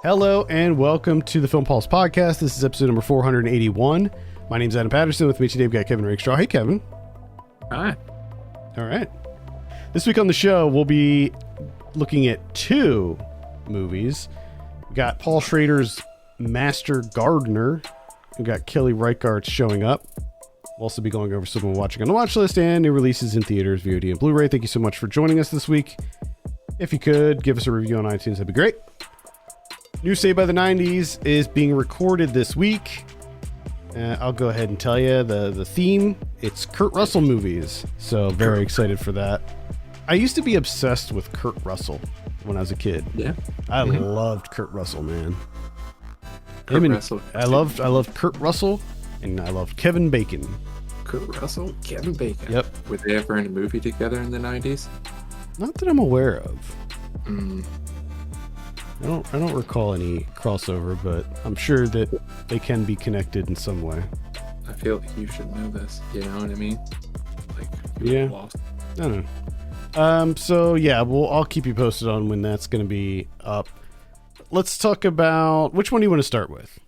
Hello and welcome to the Film Pulse podcast. This is episode number 481. My name's Adam Patterson. With me today, we've got Kevin Rakestraw. Hey, Kevin. Hi. All right. This week on the show, we'll be looking at two movies. We got Paul Schrader's Master Gardener. We got Kelly Reichardt's Showing Up. We'll also be going over something we're watching on the watch list and new releases in theaters, VOD, and Blu-ray. Thank you so much for joining us this week. If you could, give us a review on iTunes, that'd be great. New Saved by the 90s is being recorded this week. I'll go ahead and tell you the theme. It's Kurt Russell movies, so very excited for that. I used to be obsessed with Kurt Russell when I was a kid. Yeah, I loved Kurt Russell, man. Russell. I loved Kurt Russell, and I loved Kevin Bacon. Kurt Russell, Kevin Bacon. Yep. Were they ever in a movie together in the 90s? Not that I'm aware of. I don't recall any crossover, but I'm sure that they can be connected in some way. I feel like you should know this. You know what I mean? Like, Yeah. lost. I don't know. So yeah, I'll keep you posted on when that's going to be up. Let's talk about, which one do you want to start with?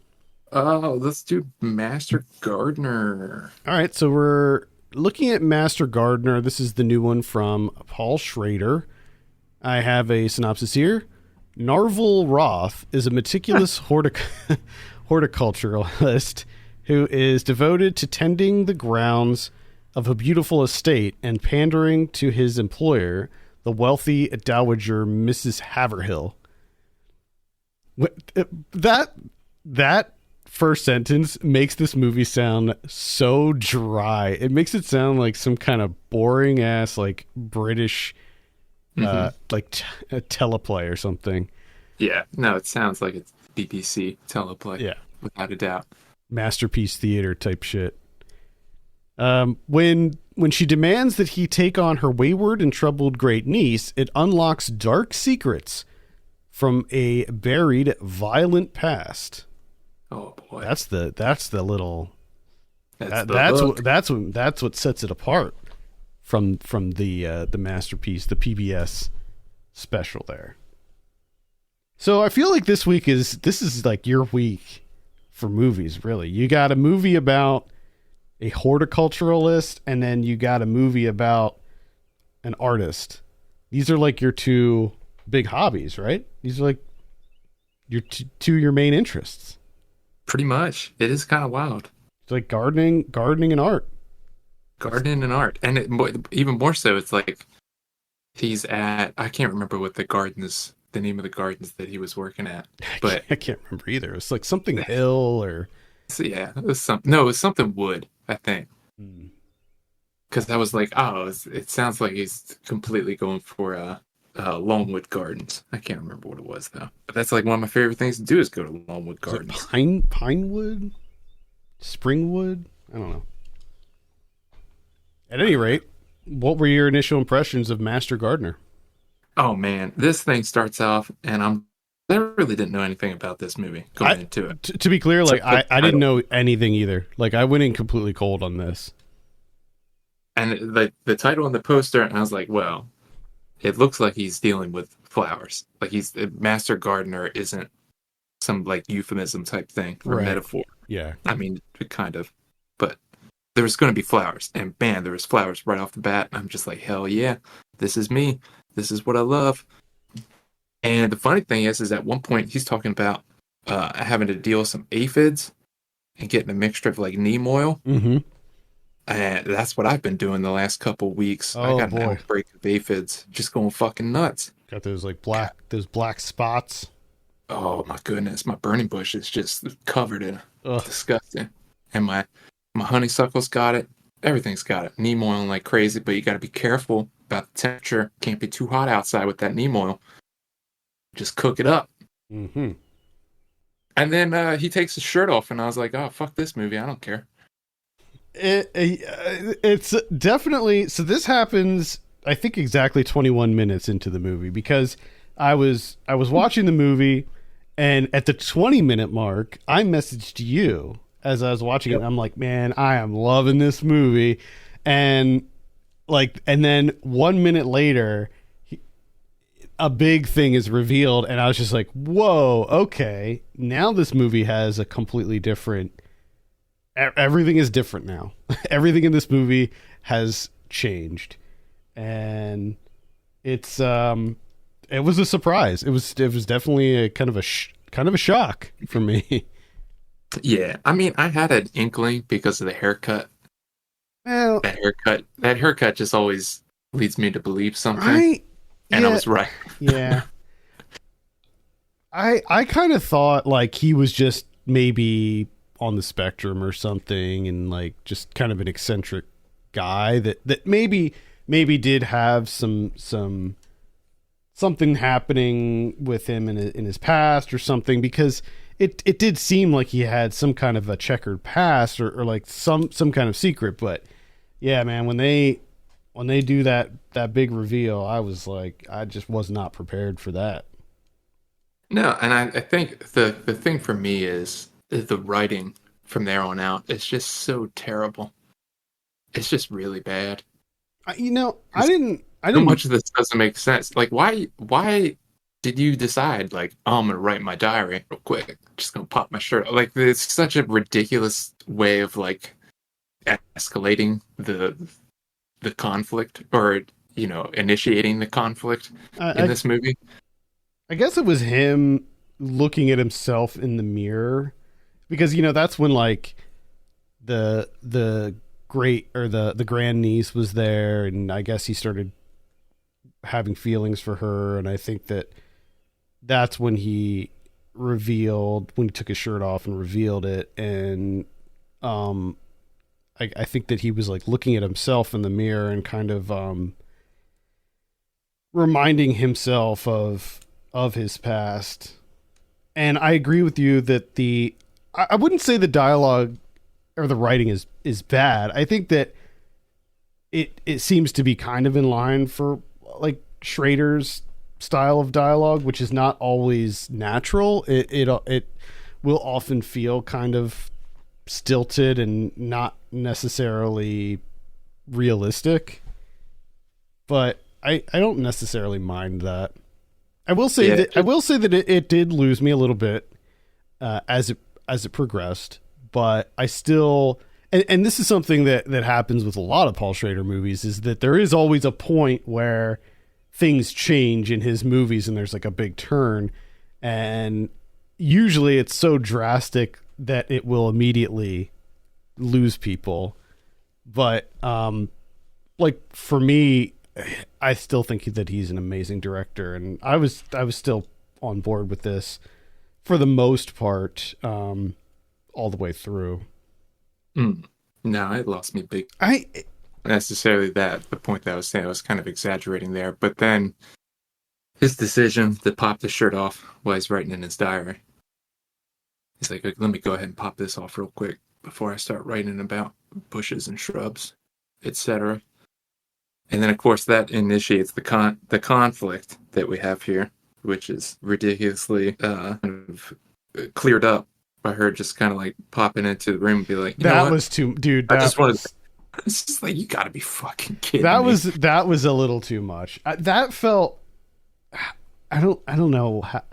Let's do Master Gardener. All right, so we're looking at Master Gardener. This is the new one from Paul Schrader. I have a synopsis here. Narvel Roth is a meticulous horticulturalist who is devoted to tending the grounds of a beautiful estate and pandering to his employer, the wealthy dowager Mrs. Haverhill. That first sentence makes this movie sound so dry. It makes it sound like some kind of boring ass, like British, a teleplay or something. Yeah, no, it sounds like it's BBC teleplay. Yeah, without a doubt. Masterpiece theater type shit. When she demands that he take on her wayward and troubled great niece, it unlocks dark secrets from a buried, violent past. Oh boy, That's what sets it apart from the masterpiece, the PBS special there. So I feel like this is like your week for movies, really. You got a movie about a horticulturalist, and then you got a movie about an artist. These are like your two big hobbies, right? These are like your your main interests. Pretty much. It is kind of wild. It's like gardening and art. Gardening and art. And even more so, it's like he's at, I can't remember what the name of the gardens that he was working at. But I can't remember either. It's like something Hill or... So yeah, it was something Wood, I think. Because I was like, it sounds like he's completely going for Longwood Gardens. I can't remember what it was though. But that's like one of my favorite things to do is go to Longwood Gardens. Pinewood? Springwood? I don't know. At any rate, what were your initial impressions of Master Gardener? Oh man, this thing starts off, and I really didn't know anything about this movie going into it. To be clear, like I didn't know anything either. Like I went in completely cold on this. And the title and the poster, and I was like, well, it looks like he's dealing with flowers. Like Master Gardener isn't some like euphemism type thing or metaphor. Yeah. I mean, kind of. But there was going to be flowers, and bam, there was flowers right off the bat. I'm just like, hell yeah, this is me. This is what I love. And the funny thing is at one point he's talking about having to deal with some aphids and getting a mixture of like neem oil. Mm-hmm. And that's what I've been doing the last couple weeks. Oh, I got boy. an outbreak of aphids, just going fucking nuts. Got those like black spots. Oh my goodness, my burning bush is just covered in disgusting. And my honeysuckle's got it. Everything's got it. Neem oil like crazy, but you got to be careful about the temperature. Can't be too hot outside with that neem oil. Just cook it up. Mm-hmm. And then he takes his shirt off, and I was like, oh, fuck this movie. I don't care. It's definitely... So this happens, I think, exactly 21 minutes into the movie, because I was watching the movie, and at the 20-minute mark, I messaged you as I was watching it, and I'm like, man, I am loving this movie. And then 1 minute later... a big thing is revealed, and I was just like, whoa, okay, now this movie has a completely different, everything is different now. Everything in this movie has changed, and it's it was a surprise. It was definitely a kind of a shock for me. Yeah, I mean, I had an inkling because of the haircut. Well, That haircut just always leads me to believe something, and I yeah, was right. yeah. I kind of thought like he was just maybe on the spectrum or something, and like just kind of an eccentric guy that maybe did have something happening with him in his past or something, because it did seem like he had some kind of a checkered past, or like some kind of secret. But yeah, man, when they do that big reveal, I was like, I just was not prepared for that. No, and I think the thing for me is the writing from there on out. It's just so terrible. It's just really bad. I didn't So much of this doesn't make sense. Like, why did you decide, like, oh, I'm gonna write my diary real quick, just gonna pop my shirt? Like, it's such a ridiculous way of like escalating the conflict, or initiating the conflict in this movie. I guess it was him looking at himself in the mirror, because that's when like the great, or the grandniece was there, and I guess he started having feelings for her, and I think that's when he took his shirt off and revealed it. And I think that he was like looking at himself in the mirror and kind of reminding himself of his past. And I agree with you that I wouldn't say the dialogue or the writing is bad. I think that it seems to be kind of in line for like Schrader's style of dialogue, which is not always natural. It will often feel kind of stilted and not necessarily realistic. But I don't necessarily mind that. I will say that it did lose me a little bit as it progressed, but I still, and this is something that happens with a lot of Paul Schrader movies, is that there is always a point where things change in his movies and there's like a big turn, and usually it's so drastic that it will immediately lose people. But like for me, I still think that he's an amazing director, and I was still on board with this for the most part, all the way through. No, it lost me big. I Necessarily the point that I was saying, I was kind of exaggerating there, but then his decision to pop the shirt off while he's writing in his diary. He's like, let me go ahead and pop this off real quick before I start writing about bushes and shrubs, etc. And then, of course, that initiates the conflict that we have here, which is ridiculously kind of cleared up by her just kind of like popping into the room and be like, that was too, dude. I just wanted. It's just like, you got to be fucking kidding me. That was a little too much. That felt. I don't know how.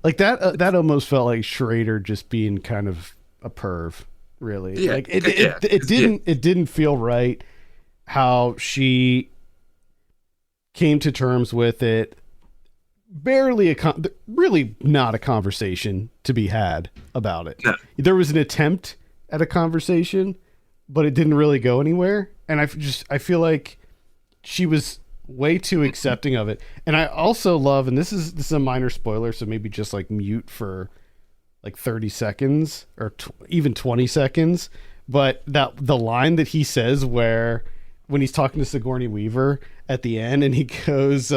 Like that almost felt like Schrader just being kind of a perv. Really, yeah, like it didn't feel right how she came to terms with it. Barely really not a conversation to be had about it. No. There was an attempt at a conversation, but it didn't really go anywhere. And I feel like she was way too accepting of it. And I also love, and this is a minor spoiler, so maybe just like mute for like 30 seconds or even 20 seconds. But the line that he says when he's talking to Sigourney Weaver at the end, and he goes,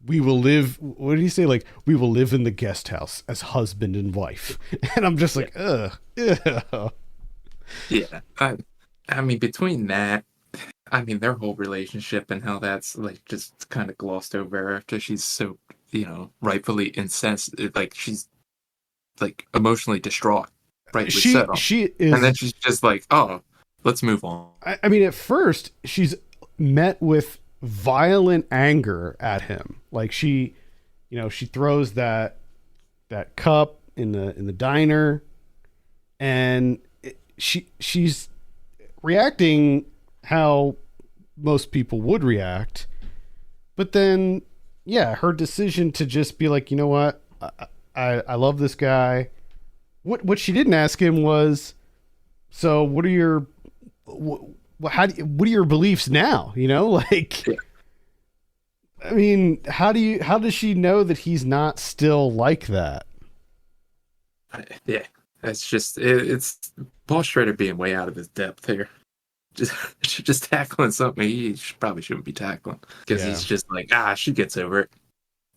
we will live, what did he say? Like, we will live in the guest house as husband and wife. And I'm just like, ugh. Yeah. I mean, between that, I mean, their whole relationship and how that's like just kind of glossed over after she's so, rightfully incensed. Like, she's like emotionally distraught, rightly so. She is. And then she's just like, oh, let's move on. I mean, at first, she's met with violent anger at him. Like she throws that cup in the diner, and she's reacting how most people would react. But then, yeah, her decision to just be like, you know what, I love this guy. What she didn't ask him was, so what are your what are your beliefs now? You know, like, Yeah. I mean, how does she know that he's not still like that? Yeah, it's just it's Paul Schrader being way out of his depth here. Just tackling something probably shouldn't be tackling because Yeah. he's just like, she gets over it,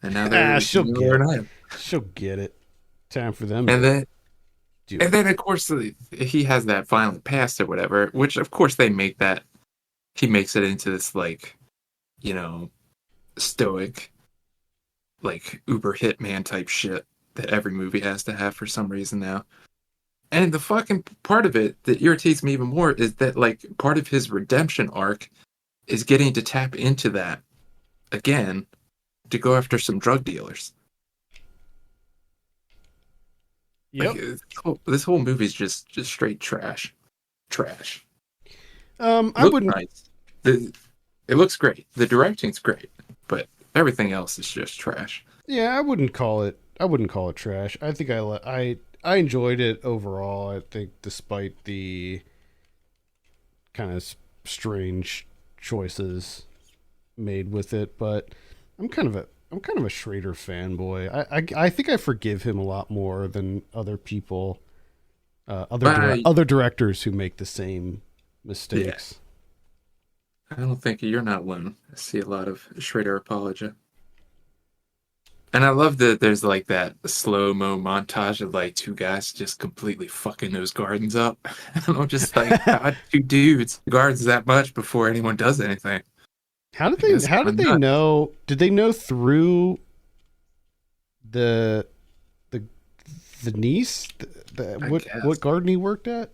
and now She'll they're get overnight. she'll get it. Time for them And to then do and it. then of course he has that violent past or whatever, which of course they make that he makes it into this like, you know, stoic, like uber hitman type shit that every movie has to have for some reason now. And the fucking part of it that irritates me even more is that like part of his redemption arc is getting to tap into that again to go after some drug dealers. Yep. Like this whole movie is just straight trash. Trash. I Looks wouldn't. nice. It looks great. The directing's great, but everything else is just trash. Yeah, I wouldn't call it. I wouldn't call it trash. I think I enjoyed it overall. I think despite the kind of strange choices made with it, but I'm kind of a Schrader fanboy. I think I forgive him a lot more than other people, other directors who make the same mistakes. I don't think you're not alone. I see a lot of Schrader apologia. And I love that there's like that slow-mo montage of like two guys just completely fucking those gardens up. And I'm just like, God, two dudes gardens that much before anyone does anything. How did That's they kinda nuts. know? Did they know through the the the niece I what guess. garden he worked at?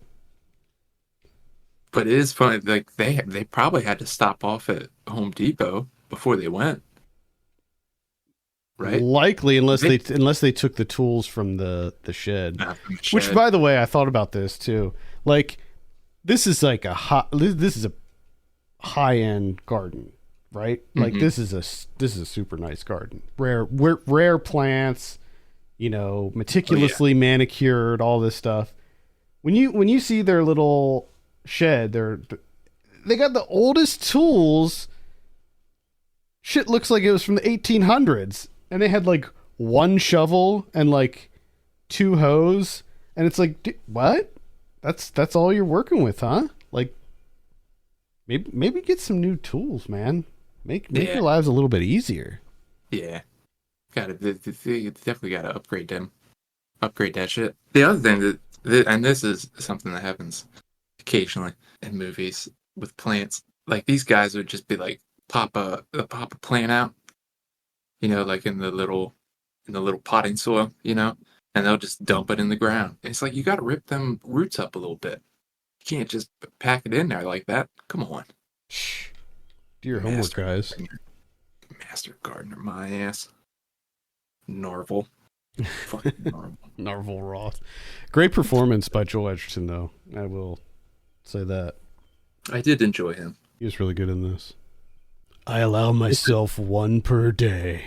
But it is funny, like they probably had to stop off at Home Depot before they went, right? Likely, They, unless they took the tools from the shed. from the Which, shed. by the way, I thought about this too. Like, this is like this is a high end garden, right? Like Mhm. this is a super nice garden. Rare plants, meticulously manicured, all this stuff. When you see their little shed, they got the oldest tools. Shit looks like it was from the 1800s, and they had like one shovel and like two hoes, and it's like, what? That's all you're working with, huh? Like, maybe get some new tools, man. Make Yeah. your lives a little bit easier. Yeah, they definitely got to upgrade them, upgrade that shit. The other thing and this is something that happens occasionally in movies with plants. Like these guys would just be like pop a plant out, like in the little potting soil, and they'll just dump it in the ground. It's like you got to rip them roots up a little bit. You can't just pack it in there like that. Come on, Shh. Do your homework, guys. Master gardener, my ass. Narvel. Fucking Narvel. Narvel Roth. Great performance by Joel Edgerton, though. I will say that. I did enjoy him. He was really good in this. I allow myself one per day.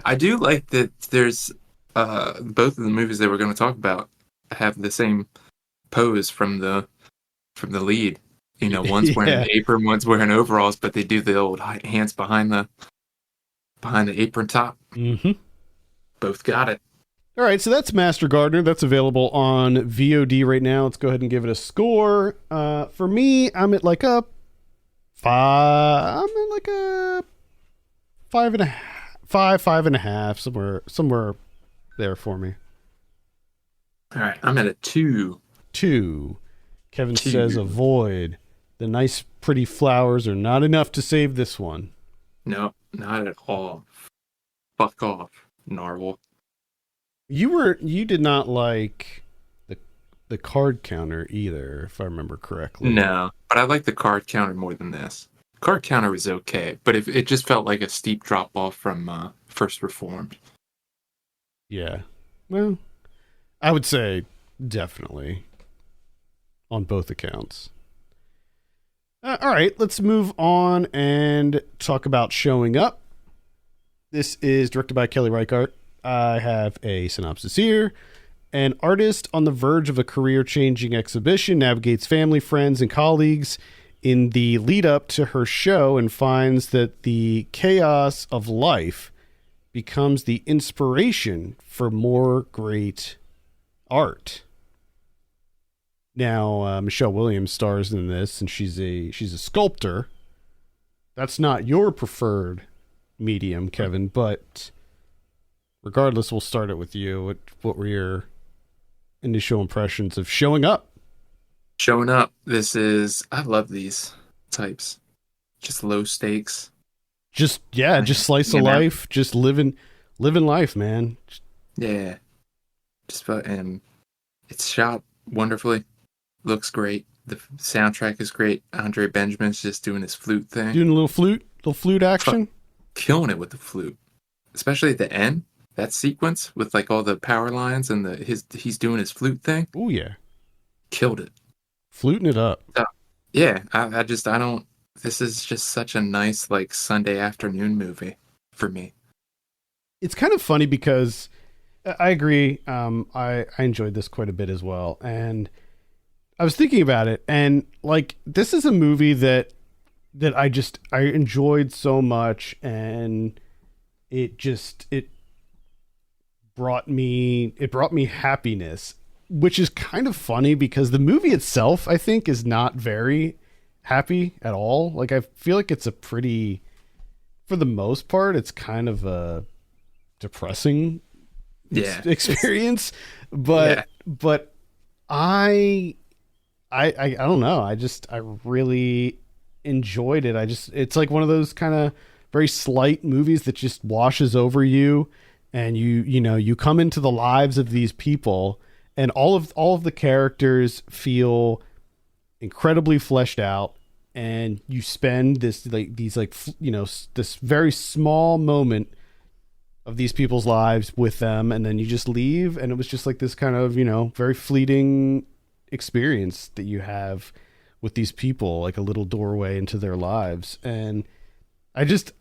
I do like that there's both of the movies that we're going to talk about have the same pose from the lead. One's wearing an apron, one's wearing overalls, but they do the old hands behind the apron top. Mm-hmm. Both got it. All right, so that's Master Gardener. That's available on VOD right now. Let's go ahead and give it a score. For me, I'm at like a 5. I'm at like a 5.5, somewhere there for me. All right, I'm at a 2. 2. Kevin 2. says avoid. The nice, pretty flowers are not enough to save this one. No, not at all. Fuck off, Narvel. You did not like the the card counter either, if I remember correctly. No, but I like the card counter more than this. Card counter was okay, but it just felt like a steep drop off from First Reformed. Yeah. Well, I would say definitely on both accounts. All right, let's move on and talk about Showing Up. This is directed by Kelly Reichardt. I have a synopsis here. An artist on the verge of a career-changing exhibition navigates family, friends, and colleagues in the lead up to her show and finds that the chaos of life becomes the inspiration for more great art. Now, Michelle Williams stars in this, and she's a sculptor. That's not your preferred medium, Kevin, but regardless, we'll start it with you. What were your initial impressions of Showing Up? Showing Up. I love these types. Just low stakes. Just slice of life. Just living life, man. Yeah. And it's shot wonderfully. Looks great. The soundtrack is great. Andre Benjamin's just doing his flute thing. Doing a little flute action. Killing it with the flute. Especially at the end. That sequence with like all the power lines and he's doing his flute thing. Oh yeah. Killed it. Fluting it up. Yeah. I don't this is just such a nice like Sunday afternoon movie for me. It's kind of funny because I agree. I enjoyed this quite a bit as well. And I was thinking about it, and like, this is a movie that I enjoyed so much, and it brought me happiness, which is kind of funny because the movie itself, I think, is not very happy at all. Like, I feel like it's for the most part, it's kind of a depressing experience, but I don't know. I really enjoyed it. It's like one of those kind of very slight movies that just washes over you, and you come into the lives of these people, and all of the characters feel incredibly fleshed out, and you spend this this very small moment of these people's lives with them, and then you just leave, and it was just like this kind of very fleeting experience that you have with these people, like a little doorway into their lives. And I just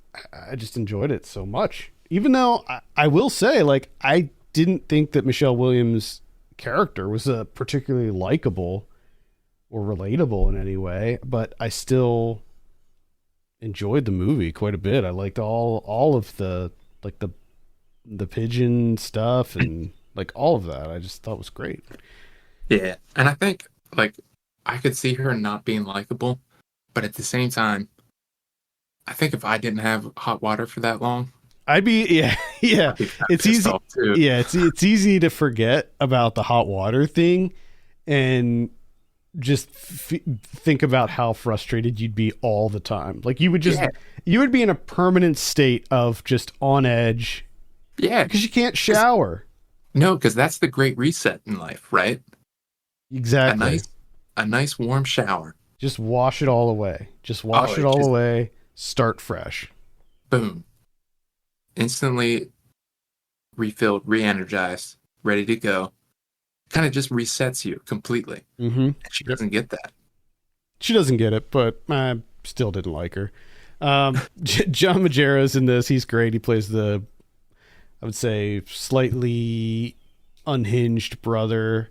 enjoyed it so much, even though I will say, like, I didn't think that Michelle Williams' character was a particularly likable or relatable in any way, but I still enjoyed the movie quite a bit. I liked all of the pigeon stuff and like all of that. I just thought was great. Yeah, and I think, like, I could see her not being likable, but at the same time, I think if I didn't have hot water for that long, I'd be yeah. It's easy. Yeah, it's easy to forget about the hot water thing, and just think about how frustrated you'd be all the time. Like, you would be in a permanent state of just on edge. Yeah, because you can't shower. No, because that's the great reset in life, right? Exactly. A nice warm shower. Just wash it all away. Away. Start fresh. Boom. Instantly refilled, re-energized, ready to go. Kind of just resets you completely. Mm-hmm. And she doesn't get that. She doesn't get it, but I still didn't like her. John Majero's in this. He's great. He plays I would say, slightly unhinged brother.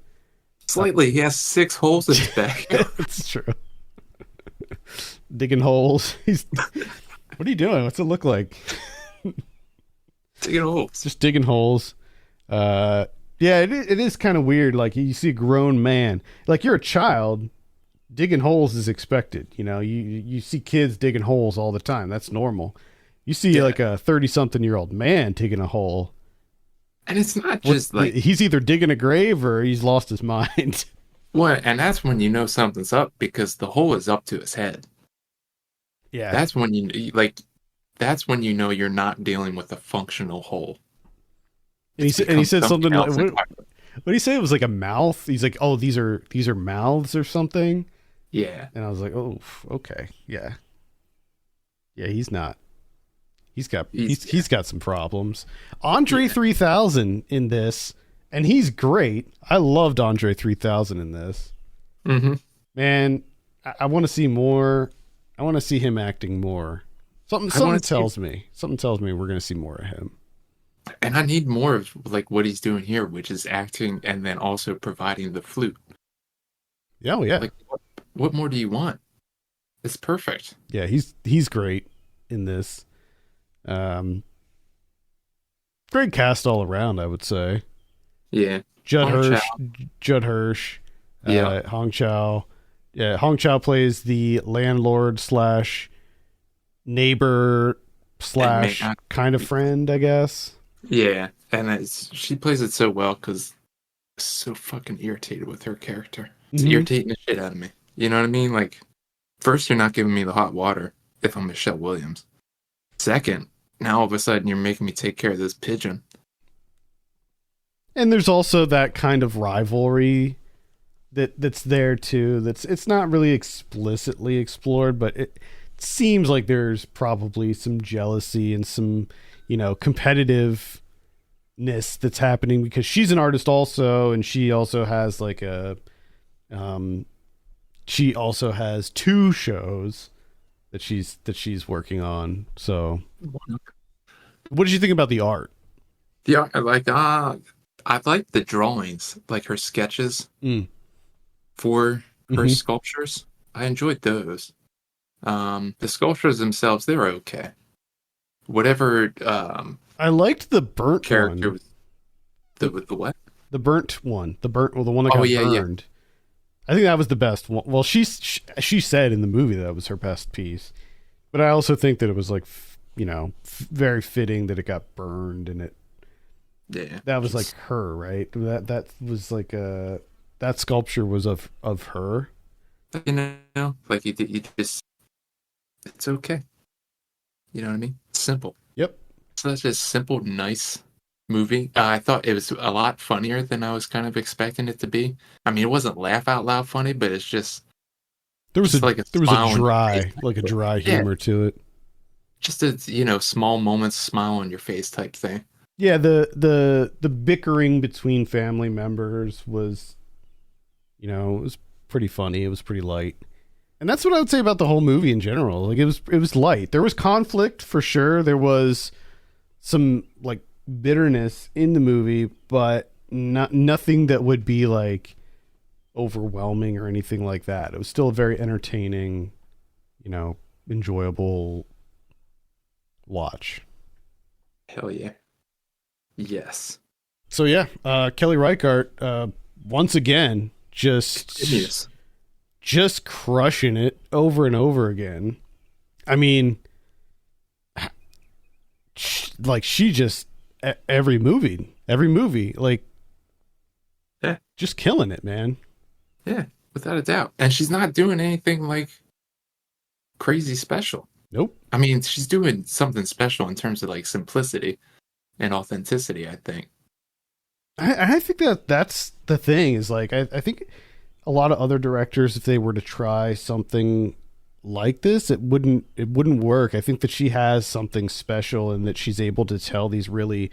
Slightly. He has 6 holes in his back. It's true. Digging holes. What are you doing? What's it look like? Digging holes. Just digging holes. Yeah, it is kind of weird. Like, you see a grown man. Like, you're a child. Digging holes is expected. You see kids digging holes all the time. That's normal. You see like a 30-something-year-old man digging a hole. And it's not just like... He's either digging a grave or he's lost his mind. Well, and that's when you know something's up, because the hole is up to his head. Yeah. That's when you know you're not dealing with a functional hole. And he said something like... What did he say? It was like a mouth. He's like, oh, these are mouths or something. Yeah. And I was like, oh, okay, yeah, yeah. He's not. He's got some problems. Andre 3000 in this, and he's great. I loved Andre 3000 in this. Mm-hmm. Man, I want to see more. I want to see him acting more. Something tells me we're going to see more of him. And I need more of like what he's doing here, which is acting and then also providing the flute. Yeah, yeah. Like, what more do you want? It's perfect. Yeah, he's great in this. Great cast all around, I would say. Yeah. Judd Hong Hirsch. Yeah. Hong Chow. Yeah, Hong Chow plays the landlord / neighbor / kind of friend, I guess. Yeah, and she plays it so well because I'm so fucking irritated with her character. It's irritating the shit out of me. You know what I mean? Like, first, you're not giving me the hot water if I'm Michelle Williams. Second, now all of a sudden you're making me take care of this pigeon. And there's also that kind of rivalry that's there too. It's not really explicitly explored, but it seems like there's probably some jealousy and some, competitiveness that's happening because she's an artist also, and she also has like she also has 2 shows that she's working on. So, what did you think about the art? Yeah, I like the drawings, like her sketches for her sculptures. I enjoyed those. The sculptures themselves, they're okay. Whatever. I liked the burnt character one. The what? The burnt one. The one that got burned. I think that was the best one. Well, she said in the movie that was her best piece, but I also think that it was like, very fitting that it got burned, and that was like her, right? That was like that sculpture was of her. Like you just, it's okay. You know what I mean? Simple. Yep. Such a simple, nice movie. I thought it was a lot funnier than I was kind of expecting it to be. I mean, it wasn't laugh out loud funny, but it's just there was a dry Yeah. humor to it. Just a small moments, smile on your face type thing. Yeah, the bickering between family members was, it was pretty funny. It was pretty light. And that's what I would say about the whole movie in general. Like it was light. There was conflict for sure. There was some like bitterness in the movie, but nothing that would be like overwhelming or anything like that. It was still a very entertaining, enjoyable watch. Hell yeah. Yes. So yeah, Kelly Reichardt once again just crushing it over and over again. I mean, she just every movie, like, just killing it, man. Yeah, without a doubt. And she's not doing anything like crazy special. Nope. I mean, she's doing something special in terms of like simplicity and authenticity, I think. I think that's the thing is like, I think a lot of other directors, if they were to try something like this, it wouldn't work. I think that she has something special and that she's able to tell these really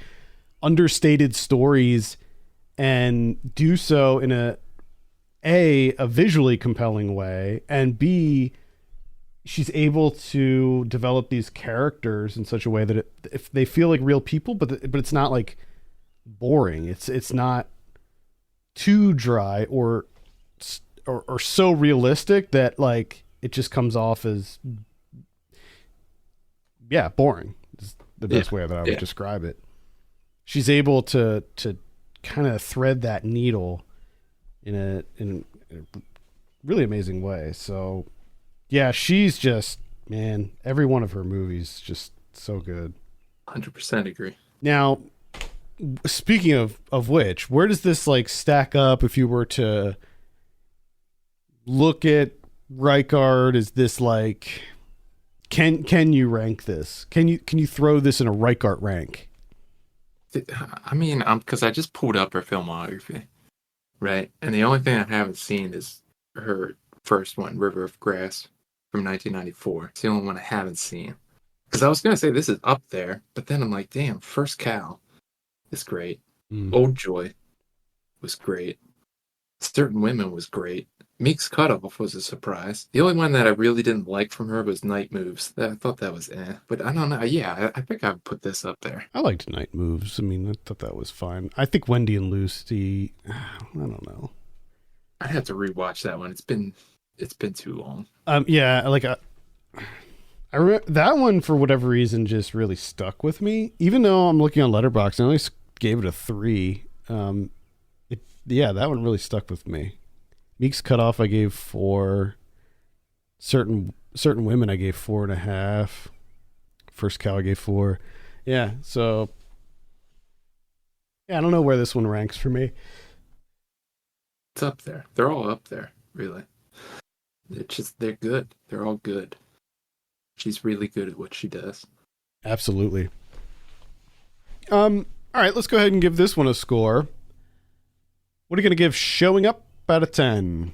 understated stories and do so in a visually compelling way, and B, she's able to develop these characters in such a way that if they feel like real people, but it's not like boring. It's not too dry or so realistic that like it just comes off as boring is the best way that I would describe it. She's able to kind of thread that needle in a really amazing way. So yeah, she's just, man, every one of her movies just so good. 100% agree. Now, speaking of which, where does this like stack up if you were to look at Reichardt? Is this like, can you rank this? Can you throw this in a Reichardt rank? I mean, because I just pulled up her filmography, right? And the only thing I haven't seen is her first one, River of Grass, from 1994. It's the only one I haven't seen. Because I was gonna say this is up there, but then I'm like, damn, First Cow is great. Mm. Old Joy was great. Certain Women was great. Meek's Cutoff was a surprise. The only one that I really didn't like from her was Night Moves. I thought that was but I don't know. Yeah, I think I would put this up there. I liked Night Moves. I mean, I thought that was fine. I think Wendy and Lucy, I don't know. I'd have to rewatch that one. It's been too long. Yeah, like that one for whatever reason just really stuck with me. Even though I'm looking on Letterboxd, I only gave it a 3. Yeah, that one really stuck with me. Meek's Cutoff I gave 4. Certain Women I gave 4.5. First Cow I gave 4. Yeah, so yeah, I don't know where this one ranks for me. It's up there. They're all up there, really. They're good. They're all good. She's really good at what she does. Absolutely. All right, let's go ahead and give this one a score. What are you going to give Showing Up out of 10?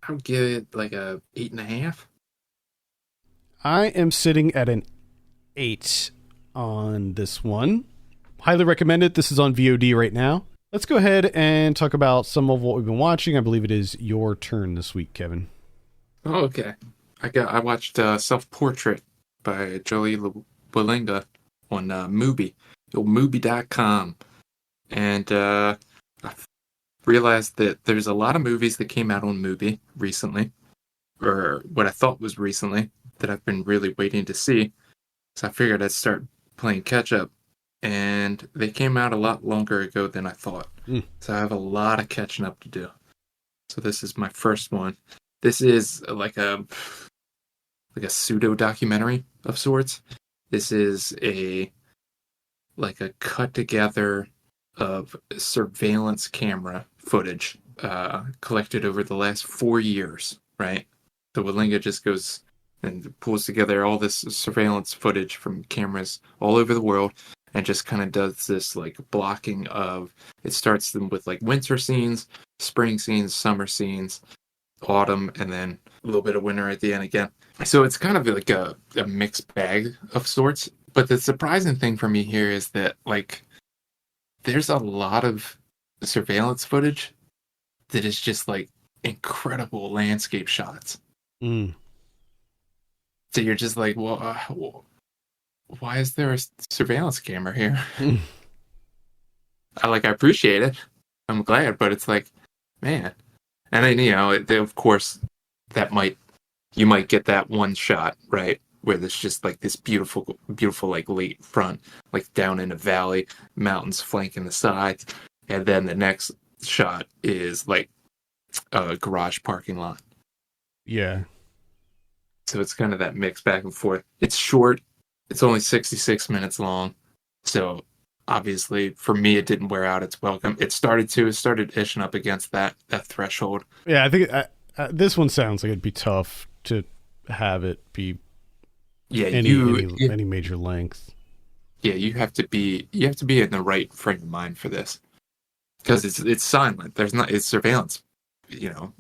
I would give it like a 8.5. I am sitting at an 8 on this one. Highly recommend it. This is on VOD right now. Let's go ahead and talk about some of what we've been watching. I believe it is your turn this week, Kevin. Oh, okay. I watched Self Portrait by Joey Walinga on Mubi, Mubi.com, and I realized that there's a lot of movies that came out on Mubi recently, or what I thought was recently, that I've been really waiting to see. So I figured I'd start playing catch up, and they came out a lot longer ago than I thought. So I have a lot of catching up to do. So this is my first one. This is like a pseudo documentary of sorts. This is a cut together of surveillance camera footage collected over the last 4 years, right? So Walinga just goes and pulls together all this surveillance footage from cameras all over the world and just kind of does this like blocking of, it starts them with like winter scenes, spring scenes, summer scenes, autumn, and then a little bit of winter at the end again. So it's kind of like a mixed bag of sorts. But the surprising thing for me here is that like there's a lot of surveillance footage that is just like incredible landscape shots. So you're just like, well, why is there a surveillance camera here? I appreciate it. I'm glad, but it's like, man. And then, of course, you might get that one shot, right? Where there's just like this beautiful, beautiful, like lake front, like down in a valley, mountains flanking the sides. And then the next shot is like a garage parking lot. Yeah. So it's kind of that mix back and forth. It's short. It's only 66 minutes long. So obviously for me, it didn't wear out its welcome. It started ishing up against that threshold. Yeah, I think this one sounds like it'd be tough to have it be any major length. Yeah, you have to be in the right frame of mind for this. Because it's silent. It's surveillance.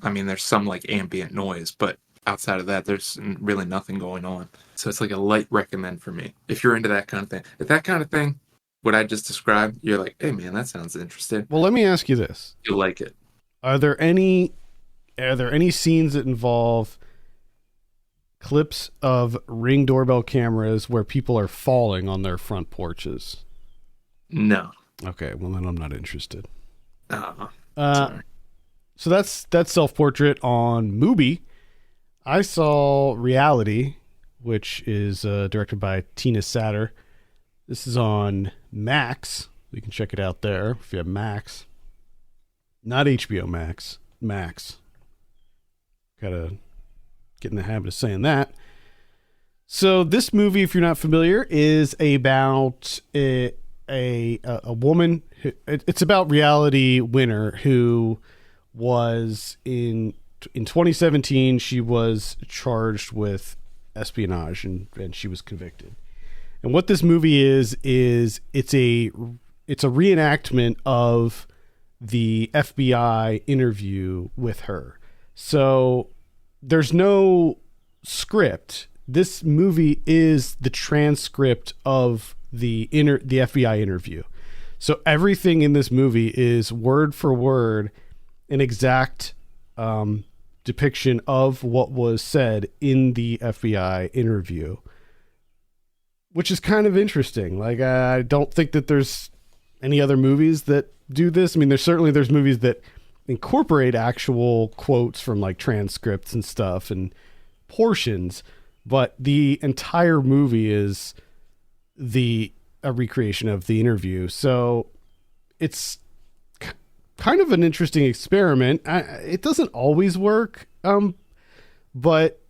I mean, there's some like ambient noise, but outside of that, there's really nothing going on. So it's like a light recommend for me. If you're into that kind of thing. If that kind of thing, what I just described, you're like, hey man, that sounds interesting. Well, let me ask you this. You'll like it. Are there any scenes that involve clips of Ring doorbell cameras where people are falling on their front porches? No. Okay, well then I'm not interested. Sorry. So that's Self-Portrait on Mubi. I saw Reality, which is directed by Tina Satter. This is on Max. You can check it out there if you have Max. Not HBO Max. Max. Gotta get in the habit of saying that. So this movie, if you're not familiar, is about a woman. It's about Reality winner who was in 2017. She was charged with espionage and she was convicted. And what this movie is it's a it's a reenactment of the FBI interview with her. So there's no script. This movie is the transcript of the FBI interview. So everything in this movie is word for word an exact depiction of what was said in the FBI interview, which is kind of interesting. Like, I don't think that there's any other movies that do this. I mean, there's movies that incorporate actual quotes from like transcripts and stuff and portions, but the entire movie is a recreation of the interview. So it's kind of an interesting experiment. It doesn't always work, but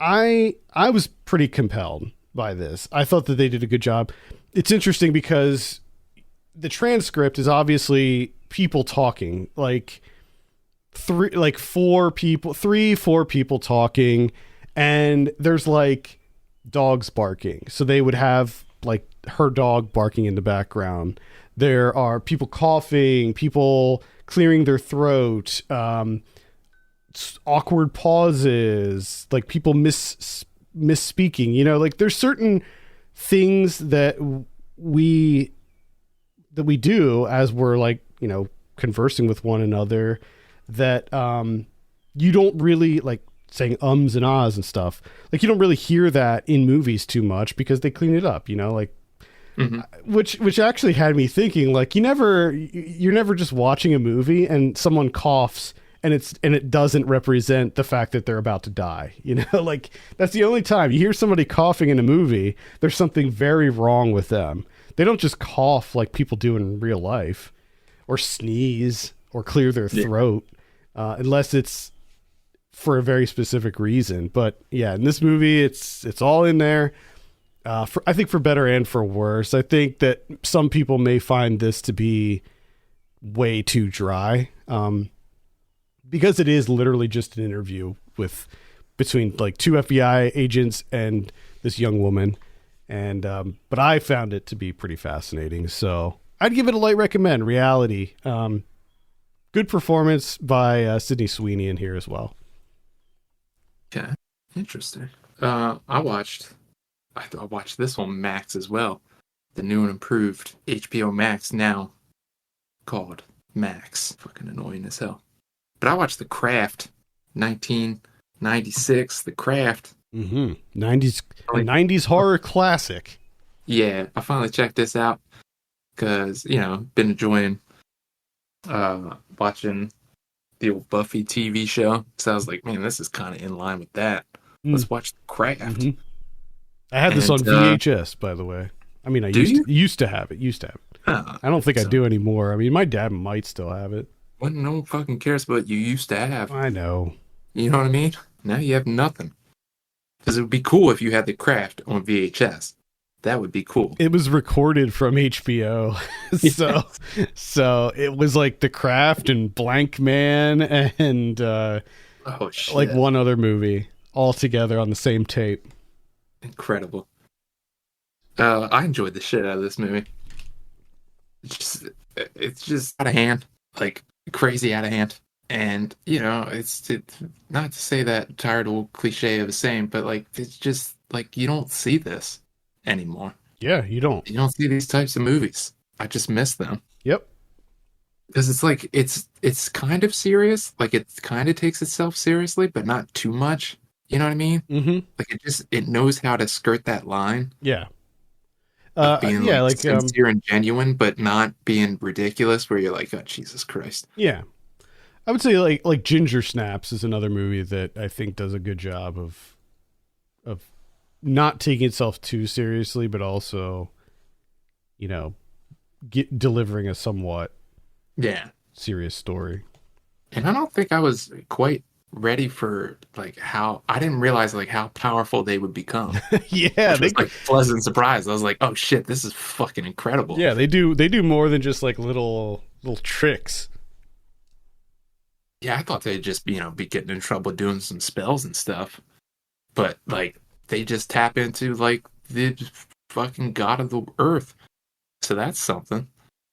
I was pretty compelled by this. I thought that they did a good job. It's interesting because the transcript is obviously people talking, like four people talking, and there's like dogs barking. So they would have like her dog barking in the background. There are people coughing, people clearing their throat, awkward pauses, like people misspeaking, you know, like there's certain things that we do as we're like, you know, conversing with one another that you don't really like saying ums and ahs and stuff. Like you don't really hear that in movies too much because they clean it up, you know, like which actually had me thinking like you're never just watching a movie and someone coughs and it doesn't represent the fact that they're about to die, you know, like that's the only time you hear somebody coughing in a movie. There's something very wrong with them. They don't just cough like people do in real life or sneeze or clear their throat unless it's for a very specific reason. But yeah, in this movie, it's all in there. I think for better and for worse. I think that some people may find this to be way too dry, because it is literally just an interview between like two FBI agents and this young woman. And but I found it to be pretty fascinating. So I'd give it a light recommend. Reality. Good performance by Sydney Sweeney in here as well. Okay, interesting. I watched this on Max as well. The new and improved HBO Max now called Max. Fucking annoying as hell. But I watched The Craft, 1996. The Craft. 90s horror classic. Yeah, I finally checked this out because, you know, been enjoying watching the old Buffy TV show. So I was like, man, this is kind of in line with that. Let's watch The Craft. Mm-hmm. I had this on VHS, by the way. I mean, I used to have it. I don't think I do anymore. I mean, my dad might still have it. Well, no one fucking cares what you used to have. I know. You know what I mean? Now you have nothing. Because it would be cool if you had The Craft on VHS. That would be cool. It was recorded from HBO. so it was like The Craft and Blank Man and like one other movie all together on the same tape. Incredible. I enjoyed the shit out of this movie. It's just out of hand. Like crazy out of hand. And, you know, it's not to say that tired old cliche of the same, but like it's just like you don't see this anymore. Yeah, you don't. You don't see these types of movies. I just miss them. Yep. Because it's like it's kind of serious. Like it kind of takes itself seriously, but not too much. You know what I mean? Mm-hmm. Like it knows how to skirt that line. Yeah. Being like sincere and genuine, but not being ridiculous. Where you're like, oh Jesus Christ. Yeah. I would say like Ginger Snaps is another movie that I think does a good job of not taking itself too seriously, but also, you know, delivering a somewhat serious story. And I don't think I was quite ready for like how I didn't realize like how powerful they would become. Yeah, which was like pleasant surprise. I was like, oh shit, this is fucking incredible. Yeah, they do more than just like little tricks. Yeah, I thought they'd just, you know, be getting in trouble doing some spells and stuff. But, like, they just tap into, like, the fucking god of the earth. So that's something.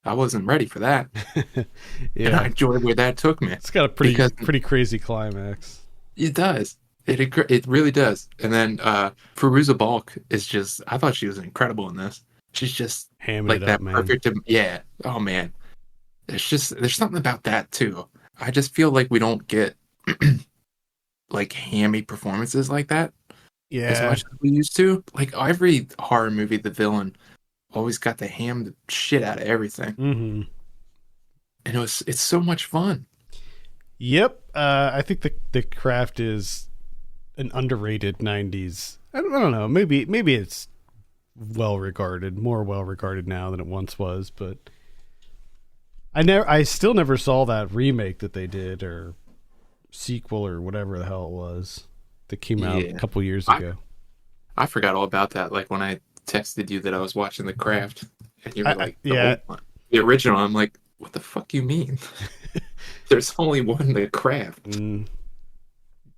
I wasn't ready for that, and I Yeah. enjoyed where that took me It's got a because pretty crazy climax. it does. It really does. And then Fairuza Balk is just. I thought she was incredible in this. She's just Hamming it like up, that man. perfect. Yeah. Oh man. There's something about that too. I just feel like we don't get like hammy performances like that as Yeah. much as we used to. Like every horror movie, the villain always got to ham the shit out of everything, Mm-hmm. and it's so much fun. Yep. I think the Craft is an underrated '90s. I don't know. Maybe it's more well regarded now than it once was. But I still never saw that remake that they did or sequel or whatever the hell it was that came out a Yeah, couple years I ago. I forgot all about that. Like when I texted you that I was watching The Craft, and you were like the Yeah. old one, the original. I'm like, what the fuck you mean? There's only one The Craft. Mm,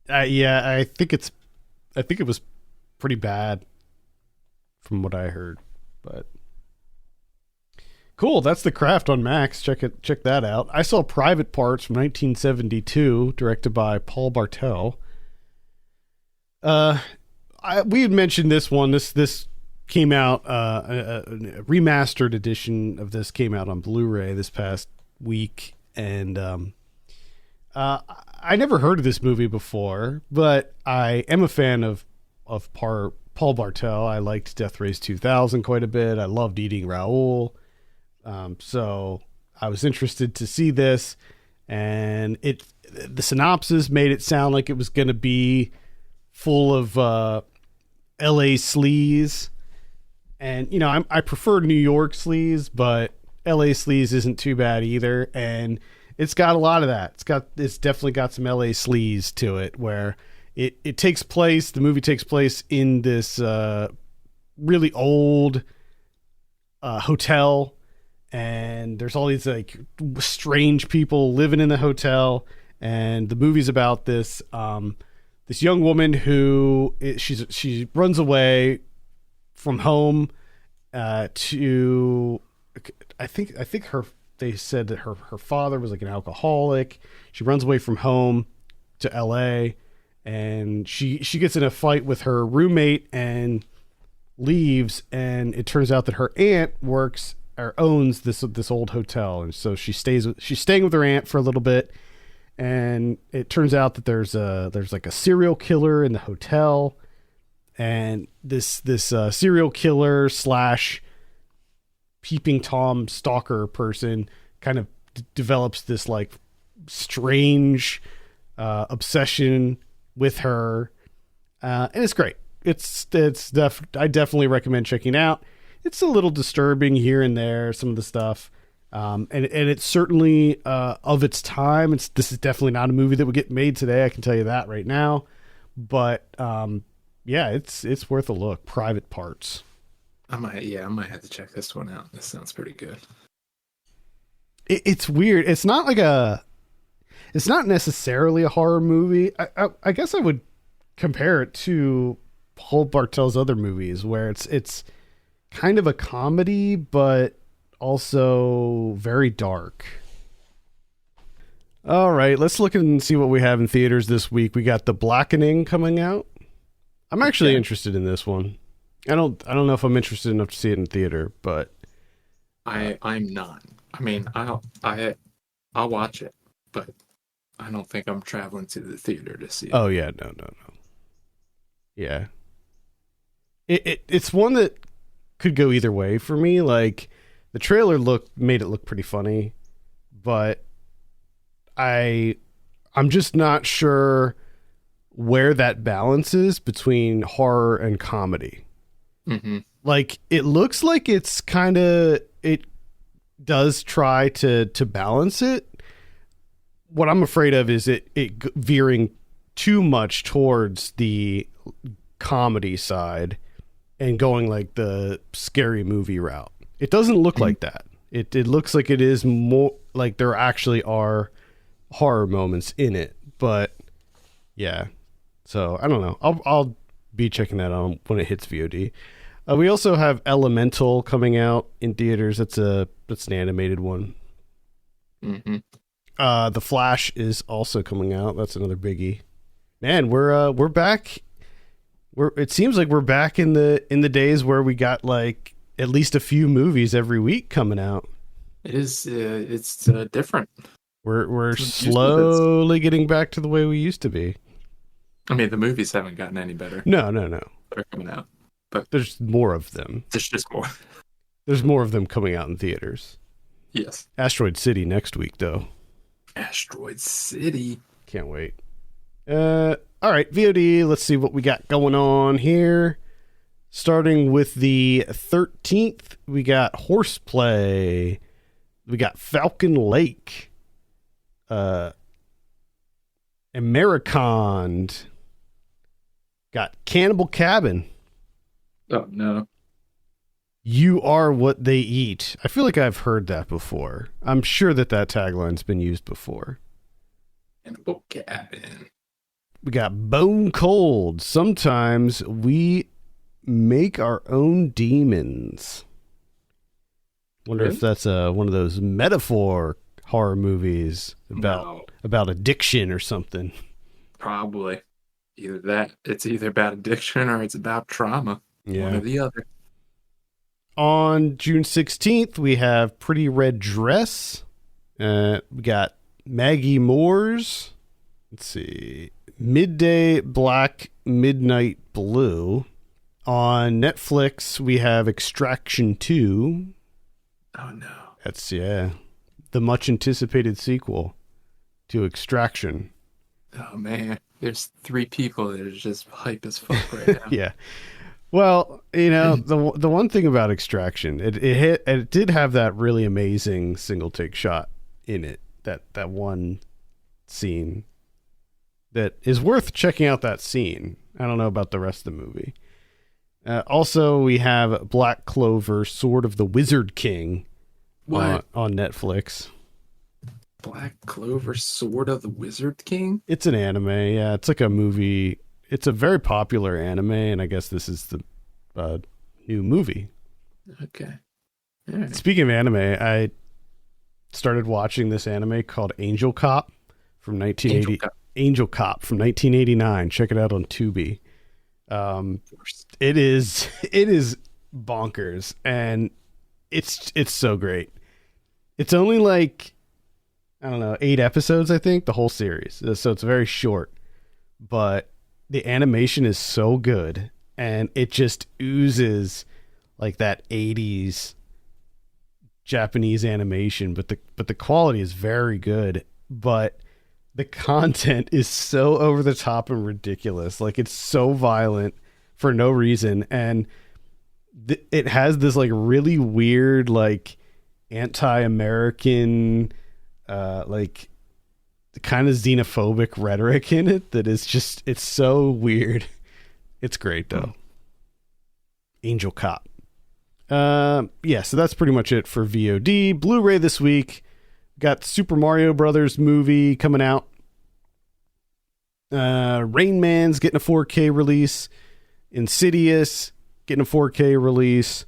yeah. I think it was pretty bad from what I heard, but. Cool, that's The Craft on Max. Check that out. I saw Private Parts from 1972, directed by Paul Bartel. We had mentioned this one. This came out a remastered edition of this came out on Blu-ray this past week, and I never heard of this movie before, but I am a fan of Paul Bartel. I liked Death Race 2000 quite a bit. I loved Eating Raoul. So I was interested to see this, and the synopsis made it sound like it was going to be full of L.A. sleaze, and I prefer New York sleaze, but L.A. sleaze isn't too bad either, and it's got a lot of that. It's definitely got some L.A. sleaze to it, where it takes place. The movie takes place in this really old hotel. And there's all these like strange people living in the hotel, and the movie's about this this young woman who she runs away from home to I think they said that her father was like an alcoholic. She runs away from home to L.A. and she gets in a fight with her roommate and leaves, and it turns out that her aunt works or owns this old hotel, and so she's staying with her aunt for a little bit, and it turns out that there's like a serial killer in the hotel, and this serial killer slash peeping tom stalker person kind of develops this like strange obsession with her, and it's great. I definitely recommend checking out. It's a little disturbing here and there, some of the stuff. And it's certainly of its time. This is definitely not a movie that would get made today. I can tell you that right now. But yeah, it's worth a look. Private Parts. I might have to check this one out. This sounds pretty good. It's weird. It's not necessarily a horror movie. I guess I would compare it to Paul Bartel's other movies, where it's kind of a comedy, but also very dark. All right, let's look and see what we have in theaters this week. We got The Blackening coming out. I'm actually interested in this one. I don't know if I'm interested enough to see it in theater, but I'm not. I mean, I'll watch it, but I don't think I'm traveling to the theater to see it. oh yeah, no. Yeah. It's one that could go either way for me. Like the trailer made it look pretty funny, but I'm just not sure where that balance is between horror and comedy. Mm-hmm. Like it looks like it does try to balance it. What I'm afraid of is it veering too much towards the comedy side and going like the scary movie route. It doesn't look like that. It looks like it is more like there actually are horror moments in it, but yeah. So I don't know. I'll be checking that out when it hits VOD. We also have Elemental coming out in theaters. That's an animated one. Mm-hmm. The Flash is also coming out. That's another biggie. Man, we're back. It seems like we're back in the days where we got like at least a few movies every week coming out. It is. It's different. We're slowly getting back to the way we used to be. I mean, the movies haven't gotten any better. No. They're coming out, but There's more of them. there's just more. There's more of them coming out in theaters. Yes. Asteroid City next week, though. Asteroid City. Can't wait. All right, VOD. Let's see what we got going on here. Starting with the 13th, we got Horseplay. We got Falcon Lake. Americond. Got Cannibal Cabin. Oh no. You are what they eat. I feel like I've heard that before. I'm sure that tagline's been used before. Cannibal Cabin. We got Bone Cold. Sometimes we make our own demons. Wonder if that's one of those metaphor horror movies about addiction or something. Probably. Either that. It's either about addiction or it's about trauma. Yeah. One or the other. On June 16th, we have Pretty Red Dress. We got Maggie Moore's. Let's see. Midday Black, Midnight Blue. On Netflix, we have Extraction 2. Oh no. That's, the much anticipated sequel to Extraction. Oh man. There's 3 people that are just hype as fuck right now. Yeah. Well, the one thing about Extraction, it did have that really amazing single take shot in it. That one scene that is worth checking out. That scene. I don't know about the rest of the movie. Also, we have Black Clover, Sword of the Wizard King, on Netflix. Black Clover, Sword of the Wizard King? It's an anime. Yeah, it's like a movie. It's a very popular anime, and I guess this is the new movie. Okay. All right. Speaking of anime, I started watching this anime called Angel Cop from 1980. Angel Cop from 1989. Check it out on Tubi. It is bonkers, and it's so great. It's only like, I don't know, 8 episodes, I think, the whole series. So it's very short, but the animation is so good, and it just oozes like that 80s Japanese animation, but the quality is very good, but the content is so over the top and ridiculous. Like, it's so violent for no reason, and it has this like really weird like anti-American like kind of xenophobic rhetoric in it that is just, it's so weird. It's great though. Angel Cop. So that's pretty much it for VOD. Blu-ray this week. Got Super Mario Brothers movie coming out. Rain Man's getting a 4K release. Insidious getting a 4K release.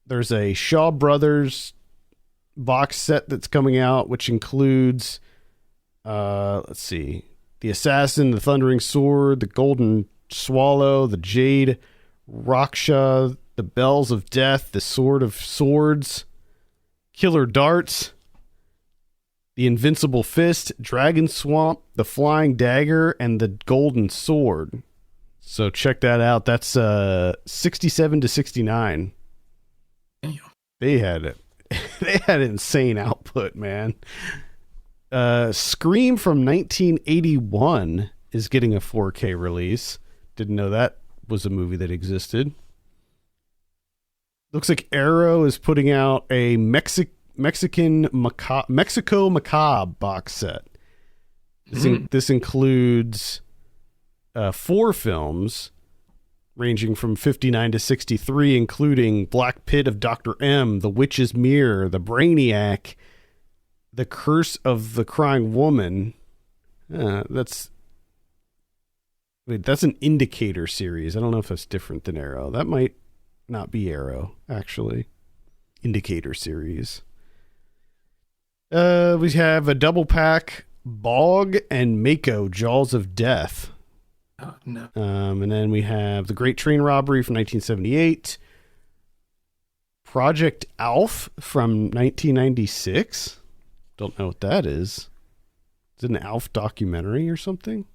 There's a Shaw Brothers box set that's coming out, which includes let's see, The Assassin, The Thundering Sword, The Golden Swallow, The Jade Raksha, The Bells of Death, The Sword of Swords, Killer Darts, The Invincible Fist, Dragon Swamp, The Flying Dagger, and The Golden Sword. So check that out. That's 67 to 69. Damn. They had insane output, man. Scream from 1981 is getting a 4K release. Didn't know that was a movie that existed. Looks like Arrow is putting out a Mexico Macabre box set. This includes 4 films ranging from 59 to 63, including Black Pit of Dr. M, The Witch's Mirror, The Brainiac, The Curse of the Crying Woman. That's an Indicator series. I don't know if that's different than Arrow. That might not be Arrow, actually. Indicator series. We have a double pack, Bog and Mako, Jaws of Death. Oh, no. And then we have The Great Train Robbery from 1978. Project Alf from 1996. Don't know what that is. Is it an Alf documentary or something?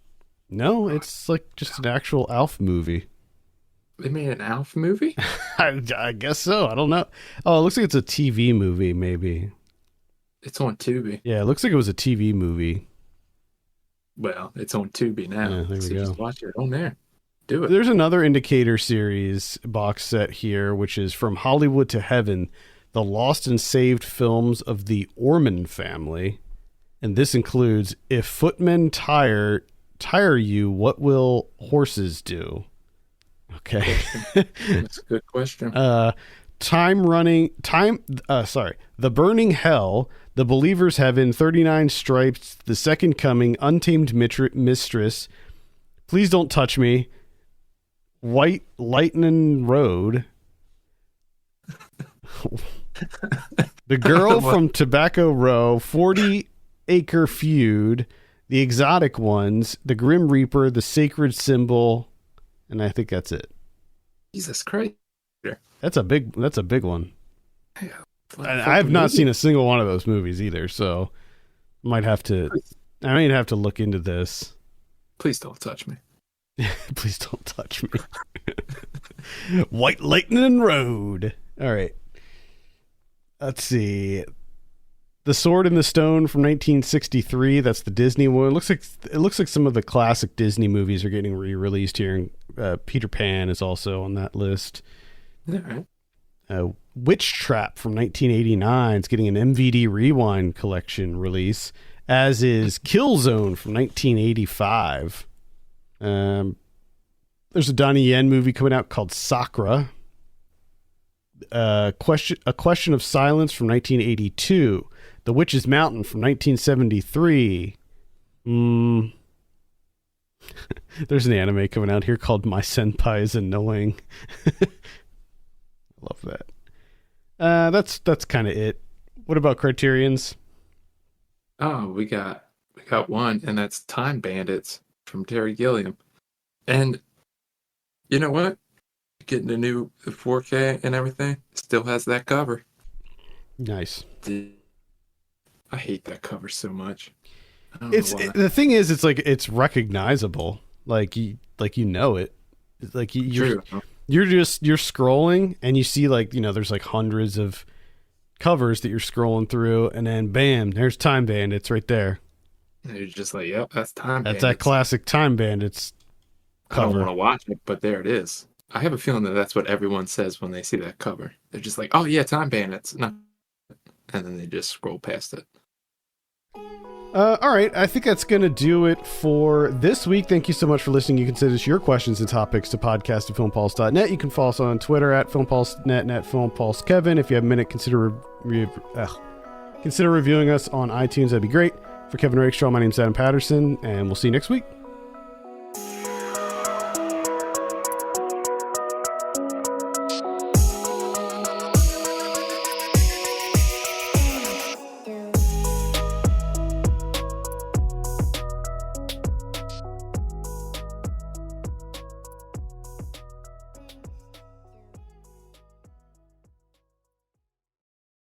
No, it's like just an actual Alf movie. They made an Alf movie? I guess so. I don't know. Oh, it looks like it's a TV movie, maybe. It's on Tubi. Yeah, it looks like it was a TV movie. Well, it's on Tubi now. Yeah, there we So go. just watch it on there. Do it. There's another Indicator series box set here, which is From Hollywood to Heaven, the lost and saved films of the Orman family. And this includes If Footmen Tire You, What Will Horses Do? Okay. That's a good question. The Burning Hell, The Believer's Heaven, 39 Stripes, The Second Coming, Untamed Mistress, Please Don't Touch Me, White Lightning Road, The Girl from Tobacco Row, 40 Acre Feud, The Exotic Ones, The Grim Reaper, The Sacred Symbol, and I think that's it. Jesus Christ. That's a big one. Yeah. I have not seen a single one of those movies either, so I might have to look into this. Please don't touch me. Please don't touch me. White Lightning Road. All right. Let's see. The Sword and the Stone from 1963. That's the Disney one. It looks like some of the classic Disney movies are getting re-released here. Peter Pan is also on that list. All right. Witch Trap from 1989 is getting an MVD Rewind collection release, as is Killzone from 1985. There's a Donnie Yen movie coming out called Sakura. A Question of Silence from 1982. The Witch's Mountain from 1973. There's an anime coming out here called My Senpai is Annoying. Love that. That's kind of it. What about Criterion's? Oh, we got one, and that's Time Bandits from Terry Gilliam. And you know what? Getting the new 4K and everything, still has that cover. Nice. I hate that cover so much. The thing is, it's recognizable. Like you know it. Like you're scrolling and you see there's like hundreds of covers that you're scrolling through, and then bam, there's Time Bandits right there. And you're just like, yep, that's Time That's Bandits. that classic Time Bandits cover. I don't want to watch it, but there it is. I have a feeling that that's what everyone says when they see that cover. They're just like, oh yeah, Time Bandits. No. And then they just scroll past it. All right, I think that's going to do it for this week. Thank you so much for listening. You can send us your questions and topics to podcast@filmpulse.net. You can follow us on Twitter @filmpulse.net and @filmpulsekevin. If you have a minute, consider reviewing us on iTunes. That'd be great. For Kevin Rakestraw, my name's Adam Patterson, and we'll see you next week.